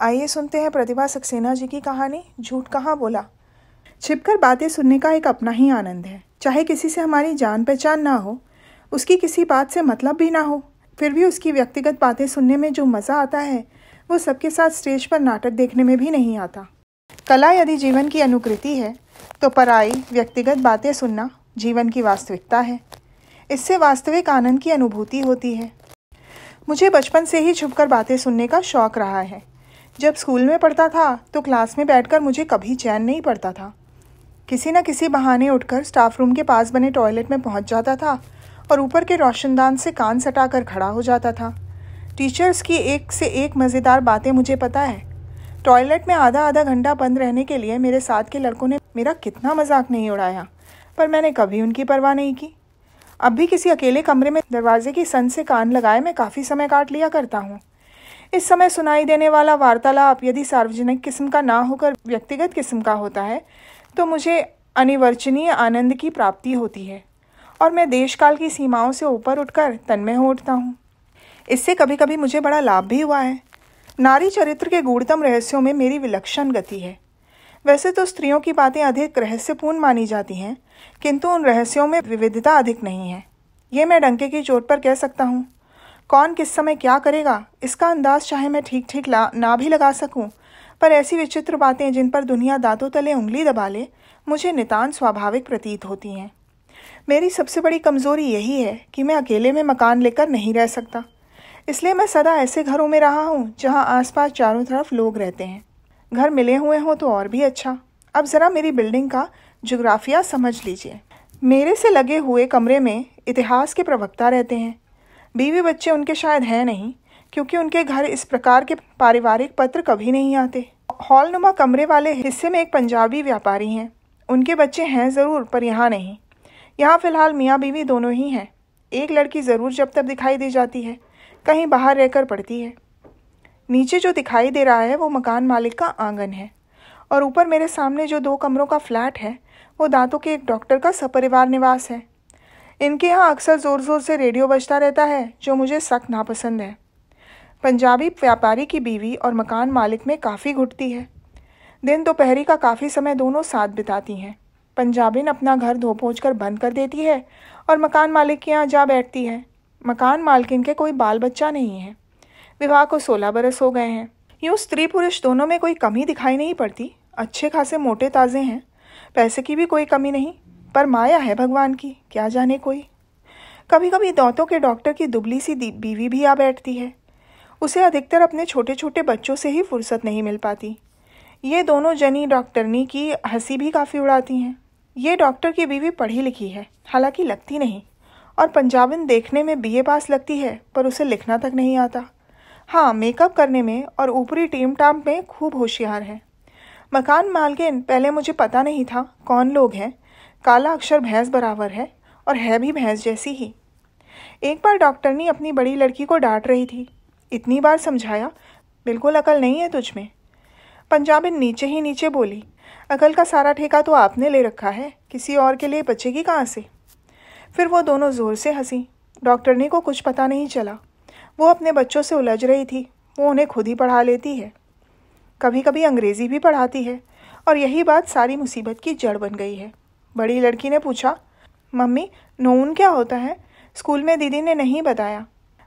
आइए सुनते हैं प्रतिभा सक्सेना जी की कहानी झूठ कहाँ बोला। छिपकर बातें सुनने का एक अपना ही आनंद है। चाहे किसी से हमारी जान पहचान ना हो, उसकी किसी बात से मतलब भी ना हो, फिर भी उसकी व्यक्तिगत बातें सुनने में जो मज़ा आता है वो सबके साथ स्टेज पर नाटक देखने में भी नहीं आता। कला यदि जीवन की अनुकृति है तो पराई व्यक्तिगत बातें सुनना जीवन की वास्तविकता है। इससे वास्तविक आनंद की अनुभूति होती है। मुझे बचपन से ही छुपकर बातें सुनने का शौक़ रहा है। जब स्कूल में पढ़ता था तो क्लास में बैठकर मुझे कभी चैन नहीं पड़ता था। किसी न किसी बहाने उठकर स्टाफ रूम के पास बने टॉयलेट में पहुंच जाता था और ऊपर के रोशनदान से कान सटाकर खड़ा हो जाता था। टीचर्स की एक से एक मज़ेदार बातें मुझे पता है। टॉयलेट में आधा आधा घंटा बंद रहने के लिए मेरे साथ के लड़कों ने मेरा कितना मजाक नहीं उड़ाया, पर मैंने कभी उनकी परवाह नहीं की। अब भी किसी अकेले कमरे में दरवाजे की सन से कान लगाए मैं काफ़ी समय काट लिया करता हूँ। इस समय सुनाई देने वाला वार्तालाप यदि सार्वजनिक किस्म का ना होकर व्यक्तिगत किस्म का होता है तो मुझे अनिर्वचनीय आनंद की प्राप्ति होती है और मैं देशकाल की सीमाओं से ऊपर उठकर तन्मय हो उठता हूँ। इससे कभी कभी मुझे बड़ा लाभ भी हुआ है। नारी चरित्र के गूढ़तम रहस्यों में मेरी विलक्षण गति है। वैसे तो स्त्रियों की बातें अधिक रहस्यपूर्ण मानी जाती हैं, किंतु उन रहस्यों में विविधता अधिक नहीं है। ये मैं डंके की चोट पर कह सकता हूँ। कौन किस समय क्या करेगा इसका अंदाज चाहे मैं ठीक ना भी लगा सकूं, पर ऐसी विचित्र बातें जिन पर दुनिया दांतों तले उंगली दबा ले मुझे नितांत स्वाभाविक प्रतीत होती हैं। मेरी सबसे बड़ी कमज़ोरी यही है कि मैं अकेले में मकान लेकर नहीं रह सकता। इसलिए मैं सदा ऐसे घरों में रहा हूँ जहाँ आसपास चारों तरफ लोग रहते हैं। घर मिले हुए हों तो और भी अच्छा। अब ज़रा मेरी बिल्डिंग का जोग्राफिया समझ लीजिए। मेरे से लगे हुए कमरे में इतिहास के प्रवक्ता रहते हैं। बीवी बच्चे उनके शायद हैं नहीं, क्योंकि उनके घर इस प्रकार के पारिवारिक पत्र कभी नहीं आते। हॉलनुमा कमरे वाले हिस्से में एक पंजाबी व्यापारी हैं। उनके बच्चे हैं ज़रूर, पर यहाँ नहीं। यहाँ फ़िलहाल मियाँ बीवी दोनों ही हैं। एक लड़की ज़रूर जब तब दिखाई दे जाती है, कहीं बाहर रहकर पड़ती है। नीचे जो दिखाई दे रहा है वो मकान मालिक का आंगन है और ऊपर मेरे सामने जो 2 कमरों का फ्लैट है वो दांतों के एक डॉक्टर का सपरिवार निवास है। इनके यहाँ अक्सर ज़ोर ज़ोर से रेडियो बजता रहता है, जो मुझे सख्त नापसंद है। पंजाबी व्यापारी की बीवी और मकान मालिक में काफ़ी घुटती है। दिन दोपहरी का काफ़ी समय दोनों साथ बिताती हैं। पंजाबिन अपना घर धो पोंछ कर बंद कर देती है और मकान मालिक के यहाँ जा बैठती है। मकान मालकिन के कोई बाल बच्चा नहीं है। विवाह को 16 बरस हो गए हैं। यूँ स्त्री पुरुष दोनों में कोई कमी दिखाई नहीं पड़ती। अच्छे खासे मोटे ताज़े हैं। पैसे की भी कोई कमी नहीं, पर माया है भगवान की, क्या जाने कोई। कभी कभी दांतों के डॉक्टर की दुबली सी बीवी भी आ बैठती है। उसे अधिकतर अपने छोटे छोटे बच्चों से ही फुर्सत नहीं मिल पाती। ये दोनों जनी डॉक्टरनी की हंसी भी काफ़ी उड़ाती हैं। ये डॉक्टर की बीवी पढ़ी लिखी है, हालांकि लगती नहीं, और पंजाबिन देखने में BA पास लगती है, पर उसे लिखना तक नहीं आता। हाँ, मेकअप करने में और ऊपरी टीम टाम में खूब होशियार है। मकान मालकिन पहले मुझे पता नहीं था कौन लोग हैं। काला अक्षर भैंस बराबर है और है भी भैंस जैसी ही। एक बार डॉक्टरनी अपनी बड़ी लड़की को डांट रही थी। इतनी बार समझाया, बिल्कुल अकल नहीं है तुझ में। पंजाबिन नीचे ही नीचे बोली, अकल का सारा ठेका तो आपने ले रखा है, किसी और के लिए बचेगी कहाँ से। फिर वो दोनों ज़ोर से हंसी। डॉक्टरनी को कुछ पता नहीं चला। वो अपने बच्चों से उलझ रही थी। वो उन्हें खुद ही पढ़ा लेती है, कभी कभी अंग्रेज़ी भी पढ़ाती है, और यही बात सारी मुसीबत की जड़ बन गई है। बड़ी लड़की ने पूछा, मम्मी नून क्या होता है? स्कूल में दीदी ने नहीं बताया,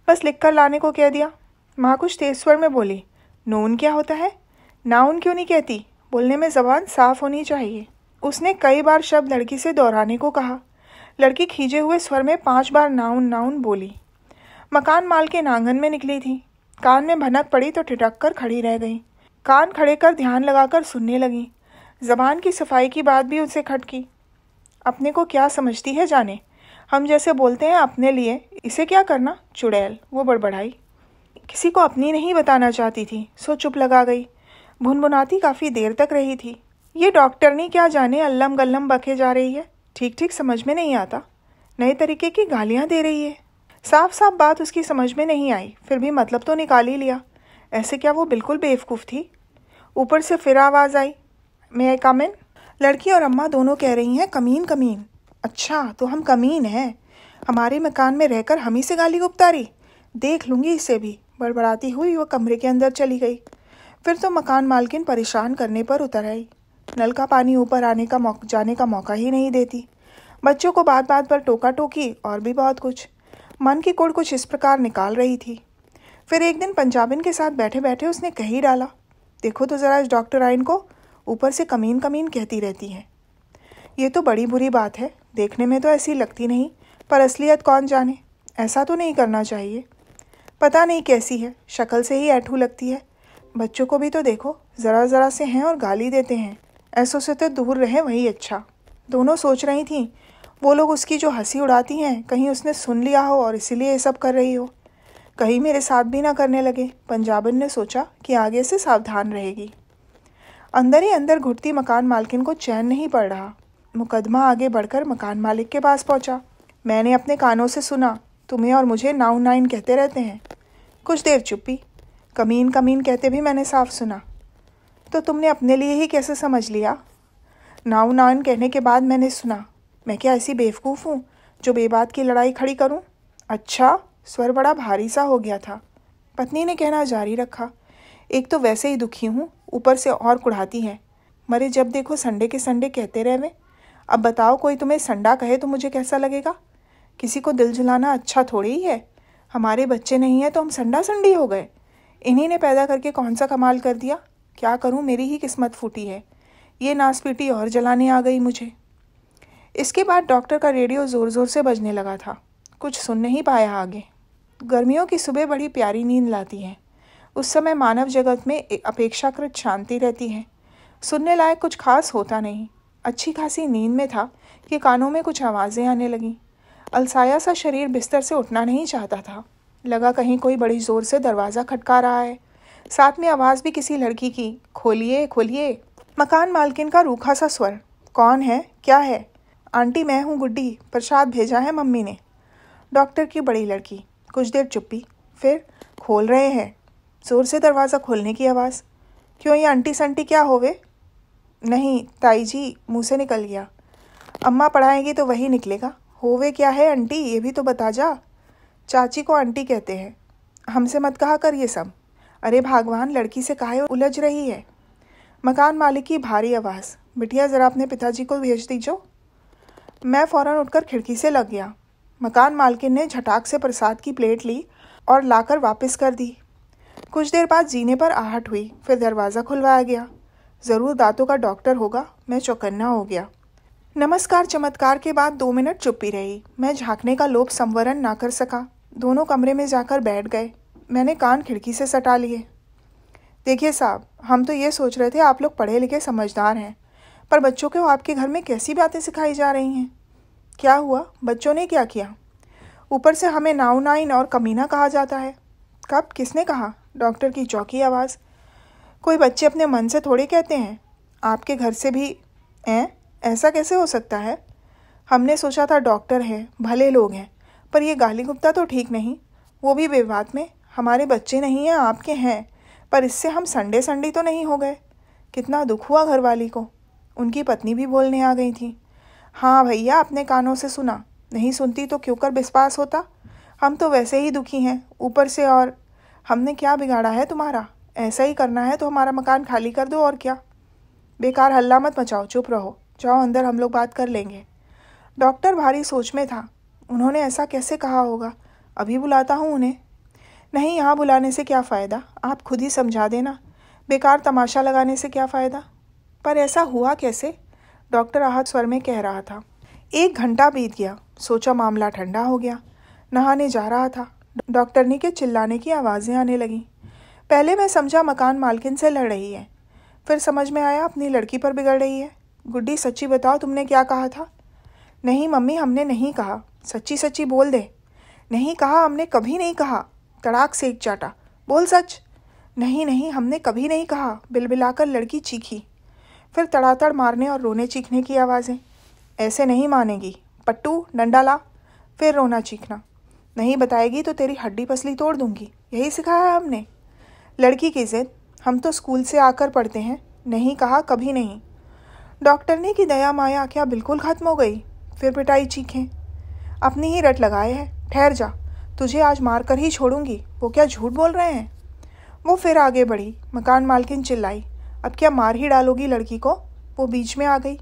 बस लिख कर लाने को कह दिया। माँ कुछ तेज स्वर में बोली, नून क्या होता है? नाउन क्यों नहीं कहती? बोलने में ज़बान साफ होनी चाहिए। उसने कई बार शब्द लड़की से दोहराने को कहा। लड़की खींचे हुए स्वर में 5 बार नाउन नाउन बोली। मकान मालकिन आंगन में निकली थी। कान में भनक पड़ी तो ठिठक कर खड़ी रह गई। कान खड़े कर ध्यान लगाकर सुनने लगी। ज़बान की सफाई की बात भी उनसे खटकी। अपने को क्या समझती है जाने, हम जैसे बोलते हैं अपने लिए, इसे क्या करना चुड़ैल, वो बड़बड़ाई। किसी को अपनी नहीं बताना चाहती थी, सो चुप लगा गई। भुनभुनाती काफ़ी देर तक रही थी। ये डॉक्टरनी क्या जाने अल्लम गल्लम बके जा रही है, ठीक समझ में नहीं आता। नए तरीके की गालियाँ दे रही है। साफ साफ बात उसकी समझ में नहीं आई, फिर भी मतलब तो निकाल ही लिया। ऐसे क्या वो बिल्कुल बेवकूफ़ थी? ऊपर से फिर आवाज़ आई, मैं आई कम इन? लड़की और अम्मा दोनों कह रही हैं, कमीन कमीन। अच्छा तो हम कमीन हैं? हमारे मकान में रहकर हम ही से गाली गुप्तारी? देख लूँगी इसे भी। बड़बड़ाती हुई वो कमरे के अंदर चली गई। फिर तो मकान मालकिन परेशान करने पर उतर आई। नल का पानी ऊपर जाने का मौका ही नहीं देती। बच्चों को बात बात पर टोका टोकी और भी बहुत कुछ। मन की कुड़ कुछ इस प्रकार निकाल रही थी। फिर एक दिन पंजाबिन के साथ बैठे बैठे उसने कह ही डाला, देखो तो ज़रा इस डॉक्टर आइन को, ऊपर से कमीन कमीन कहती रहती है। ये तो बड़ी बुरी बात है। देखने में तो ऐसी लगती नहीं, पर असलियत कौन जाने। ऐसा तो नहीं करना चाहिए। पता नहीं कैसी है, शक्ल से ही ऐठू लगती है। बच्चों को भी तो देखो, ज़रा ज़रा से हैं और गाली देते हैं। ऐसों से तो दूर रहे वही अच्छा। दोनों सोच रही थीं, वो लोग उसकी जो हंसी उड़ाती हैं कहीं उसने सुन लिया हो और इसीलिए ये सब कर रही हो। कहीं मेरे साथ भी ना करने लगे। पंजाबन ने सोचा कि आगे से सावधान रहेगी। अंदर ही अंदर घुटती मकान मालकिन को चैन नहीं पड़ रहा। मुकदमा आगे बढ़कर मकान मालिक के पास पहुंचा। मैंने अपने कानों से सुना, तुम्हें और मुझे नाउ नाइन कहते रहते हैं। कुछ देर चुप्पी। कमीन कमीन कहते भी मैंने साफ सुना। तो तुमने अपने लिए ही कैसे समझ लिया? नाउ नाइन कहने के बाद मैंने सुना। मैं क्या ऐसी बेवकूफ़ हूँ जो बेबात की लड़ाई खड़ी करूँ? अच्छा। स्वर बड़ा भारी सा हो गया था। पत्नी ने कहना जारी रखा, एक तो वैसे ही दुखी हूँ, ऊपर से और कुढ़ाती है। मरे जब देखो संडे के संडे कहते रहे। अब बताओ, कोई तुम्हें संडा कहे तो मुझे कैसा लगेगा? किसी को दिल जलाना अच्छा थोड़ी ही है। हमारे बच्चे नहीं है तो हम संडा संडी हो गए। इन्हीं ने पैदा करके कौन सा कमाल कर दिया। क्या करूं, मेरी ही किस्मत फूटी है। ये नासपीटी और जलाने आ गई मुझे। इसके बाद डॉक्टर का रेडियो ज़ोर ज़ोर से बजने लगा था। कुछ सुन नहीं पाया आगे। गर्मियों की सुबह बड़ी प्यारी नींद लाती है। उस समय मानव जगत में अपेक्षाकृत शांति रहती है। सुनने लायक कुछ खास होता नहीं। अच्छी खासी नींद में था कि कानों में कुछ आवाज़ें आने लगीं। अलसाया सा शरीर बिस्तर से उठना नहीं चाहता था। लगा कहीं कोई बड़ी ज़ोर से दरवाज़ा खटका रहा है। साथ में आवाज़ भी किसी लड़की की, खोलिए खोलिए। मकान मालकिन का रूखा सा स्वर, कौन है, क्या है? आंटी मैं हूँ गुड्डी, प्रसाद भेजा है मम्मी ने। डॉक्टर की बड़ी लड़की। कुछ देर चुप्पी। फिर खोल रहे हैं। ज़ोर से दरवाज़ा खोलने की आवाज़। क्यों, ये आंटी संटी क्या होवे? नहीं ताई जी, मुँह से निकल गया। अम्मा पढ़ाएंगी तो वही निकलेगा। होवे क्या है आंटी, ये भी तो बता जा। चाची को आंटी कहते हैं। हमसे मत कहा कर ये सब। अरे भगवान, लड़की से काहे उलझ रही है? मकान मालिक की भारी आवाज़, बिटिया ज़रा अपने पिताजी को भेज दीजो। मैं फ़ौरन उठकर खिड़की से लग गया। मकान मालकिन ने झटाक से प्रसाद की प्लेट ली और लाकर वापस कर दी। कुछ देर बाद जीने पर आहट हुई। फिर दरवाज़ा खुलवाया गया। ज़रूर दांतों का डॉक्टर होगा। मैं चौकन्ना हो गया। नमस्कार चमत्कार के बाद 2 मिनट चुप्पी रही। मैं झांकने का लोभ संवरण ना कर सका। दोनों कमरे में जाकर बैठ गए। मैंने कान खिड़की से सटा लिए। देखिए साहब, हम तो ये सोच रहे थे आप लोग पढ़े लिखे समझदार हैं, पर बच्चों को आपके घर में कैसी बातें सिखाई जा रही हैं? क्या हुआ? बच्चों ने क्या किया? ऊपर से हमें नाउ नाइन और कमीना कहा जाता है। कब, किसने कहा? डॉक्टर की चौकी आवाज़। कोई बच्चे अपने मन से थोड़े कहते हैं। आपके घर से भी? ऐसा कैसे हो सकता है? हमने सोचा था डॉक्टर हैं, भले लोग हैं, पर ये गाली गुप्ता तो ठीक नहीं, वो भी बेबात में। हमारे बच्चे नहीं हैं, आपके हैं, पर इससे हम संडे संडी तो नहीं हो गए। कितना दुख हुआ घरवाली को। उनकी पत्नी भी बोलने आ गई थी। हाँ भैया, अपने कानों से सुना। नहीं सुनती तो क्यों कर विश्वास होता। हम तो वैसे ही दुखी हैं, ऊपर से और हमने क्या बिगाड़ा है तुम्हारा? ऐसा ही करना है तो हमारा मकान खाली कर दो, और क्या। बेकार हल्ला मत मचाओ, चुप रहो। जाओ अंदर, हम लोग बात कर लेंगे। डॉक्टर भारी सोच में था। उन्होंने ऐसा कैसे कहा होगा? अभी बुलाता हूँ उन्हें। नहीं, यहाँ बुलाने से क्या फ़ायदा, आप खुद ही समझा देना। बेकार तमाशा लगाने से क्या फ़ायदा। पर ऐसा हुआ कैसे? डॉक्टर आहत स्वर में कह रहा था। 1 घंटा बीत गया। सोचा मामला ठंडा हो गया। नहाने जा रहा था। डॉक्टरनी के चिल्लाने की आवाज़ें आने लगीं। पहले मैं समझा मकान मालकिन से लड़ रही है, फिर समझ में आया अपनी लड़की पर बिगड़ रही है। गुड्डी, सच्ची बताओ, तुमने क्या कहा था? नहीं मम्मी, हमने नहीं कहा। सच्ची सच्ची बोल दे। नहीं कहा, हमने कभी नहीं कहा। तड़ाक से एक चाटा। बोल सच। नहीं नहीं, हमने कभी नहीं कहा। बिलबिलाकर लड़की चीखी। फिर तड़ातड़ मारने और रोने चीखने की आवाज़ें। ऐसे नहीं मानेगी। पट्टू, डंडा ला। फिर रोना चीखना। नहीं बताएगी तो तेरी हड्डी पसली तोड़ दूंगी। यही सिखाया है हमने। लड़की की जिद। हम तो स्कूल से आकर पढ़ते हैं। नहीं कहा, कभी नहीं। डॉक्टरनी की दया माया क्या बिल्कुल ख़त्म हो गई? फिर पिटाई चीखें। अपनी ही रट लगाए है। ठहर जा, तुझे आज मार कर ही छोड़ूंगी। वो क्या झूठ बोल रहे हैं? वो फिर आगे बढ़ी। मकान मालकिन चिल्लाई, अब क्या मार ही डालोगी लड़की को? वो बीच में आ गई।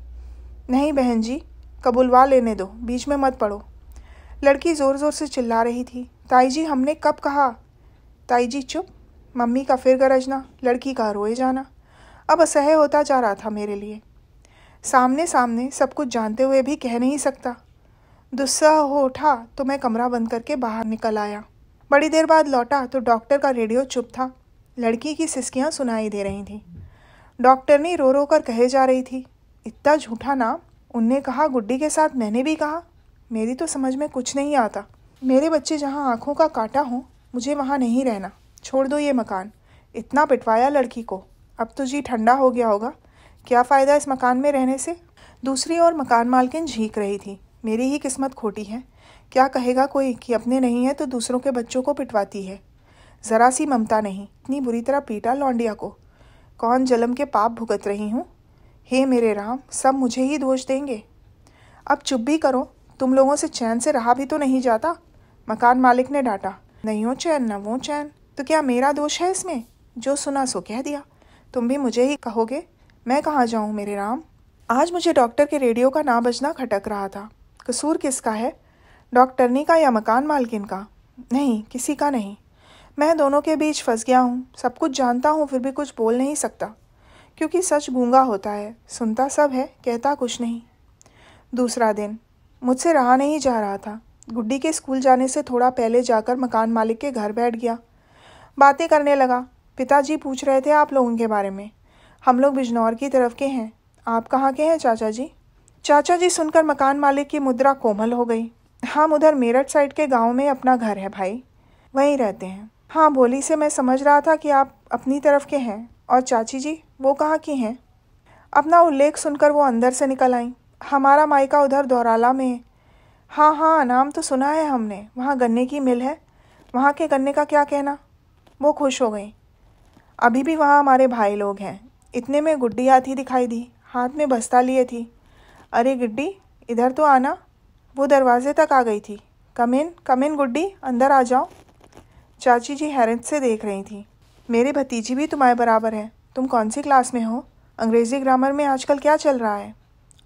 नहीं बहन जी, कबूलवा लेने दो, बीच में मत पड़ो। लड़की ज़ोर ज़ोर से चिल्ला रही थी, ताई जी हमने कब कहा? ताई जी चुप। मम्मी का फिर गरजना, लड़की का रोए जाना अब असह्य होता जा रहा था मेरे लिए। सामने सामने सब कुछ जानते हुए भी कह नहीं सकता। दुस्सह हो उठा तो मैं कमरा बंद करके बाहर निकल आया। बड़ी देर बाद लौटा तो डॉक्टर का रेडियो चुप था। लड़की की सिसकियाँ सुनाई दे रही थीं। डॉक्टरनी रो रो कर कहे जा रही थी, इतना झूठा नाम। उनने कहा गुड्डी के साथ मैंने भी कहा। मेरी तो समझ में कुछ नहीं आता। मेरे बच्चे जहाँ आँखों का कांटा हो, मुझे वहाँ नहीं रहना। छोड़ दो ये मकान। इतना पिटवाया लड़की को, अब तो जी ठंडा हो गया होगा। क्या फ़ायदा इस मकान में रहने से? दूसरी ओर मकान मालकिन झींक रही थी, मेरी ही किस्मत खोटी है। क्या कहेगा कोई कि अपने नहीं है तो दूसरों के बच्चों को पिटवाती है। ज़रा सी ममता नहीं, इतनी बुरी तरह पीटा लौंडिया को। कौन जन्म के पाप भुगत रही हूँ। हे मेरे राम, सब मुझे ही दोष देंगे। अब चुप भी करो, तुम लोगों से चैन से रहा भी तो नहीं जाता। मकान मालिक ने डांटा, नहीं हो चैन न वो चैन, तो क्या मेरा दोष है इसमें? जो सुना सो कह दिया। तुम भी मुझे ही कहोगे? मैं कहाँ जाऊँ मेरे राम। आज मुझे डॉक्टर के रेडियो का ना बजना खटक रहा था। कसूर किसका है, डॉक्टरनी का या मकान मालकिन का? नहीं, किसी का नहीं। मैं दोनों के बीच फंस गया हूँ। सब कुछ जानता हूँ फिर भी कुछ बोल नहीं सकता, क्योंकि सच गूंगा होता है, सुनता सब है, कहता कुछ नहीं। दूसरा दिन मुझसे रहा नहीं जा रहा था। गुड्डी के स्कूल जाने से थोड़ा पहले जाकर मकान मालिक के घर बैठ गया। बातें करने लगा। पिताजी पूछ रहे थे आप लोगों के बारे में। हम लोग बिजनौर की तरफ के हैं। आप कहाँ के हैं चाचा जी? चाचा जी सुनकर मकान मालिक की मुद्रा कोमल हो गई। हम उधर मेरठ साइड के गांव में अपना घर है भाई, वहीं रहते हैं। हाँ, बोली से मैं समझ रहा था कि आप अपनी तरफ के हैं। और चाची जी वो कहाँ की हैं? अपना उल्लेख सुनकर वो अंदर से निकल आईं। हमारा मायका उधर दौराला में। हाँ हाँ, नाम तो सुना है हमने। वहाँ गन्ने की मिल है, वहाँ के गन्ने का क्या कहना? वो खुश हो गई। अभी भी वहाँ हमारे भाई लोग हैं। इतने में गुड्डी आती दिखाई दी, हाथ में बस्ता लिए थी। अरे गिड्डी, इधर तो आना। वो दरवाजे तक आ गई थी। कम इन गुड्डी, अंदर आ जाओ। चाची जी हैरत से देख रही थी। मेरी भतीजी भी तुम्हारे बराबर है। तुम कौन सी क्लास में हो? अंग्रेज़ी ग्रामर में आजकल क्या चल रहा है?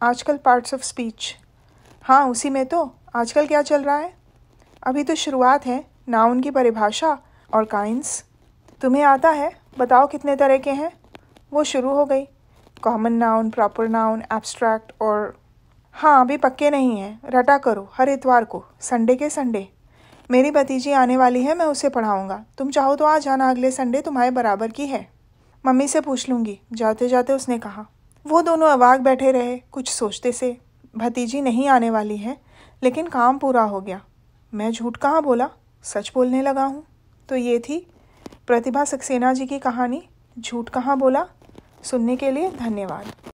आजकल पार्ट्स ऑफ स्पीच। हाँ, उसी में तो। आजकल क्या चल रहा है? अभी तो शुरुआत है, नाउन की परिभाषा और काइंस। तुम्हें आता है? बताओ कितने तरह के हैं? वो शुरू हो गई। Common noun, proper noun, abstract और हाँ, अभी पक्के नहीं हैं। रटा करो हर इतवार को, संडे के संडे। मेरी भतीजी आने वाली है, मैं उसे पढ़ाऊँगा। तुम चाहो तो आ जाना, अगले संडे तुम्हारे बराबर की है। मम्मी से पूछ लूँगी, जाते जाते उसने कहा। वो दोनों अवाक बैठे रहे, कुछ सोचते से। भतीजी नहीं आने वाली है, लेकिन काम पूरा हो गया। मैं झूठ कहाँ बोला, सच बोलने लगा हूँ। तो ये थी प्रतिभा सक्सेना जी की कहानी, झूठ कहाँ बोला। सुनने के लिए धन्यवाद।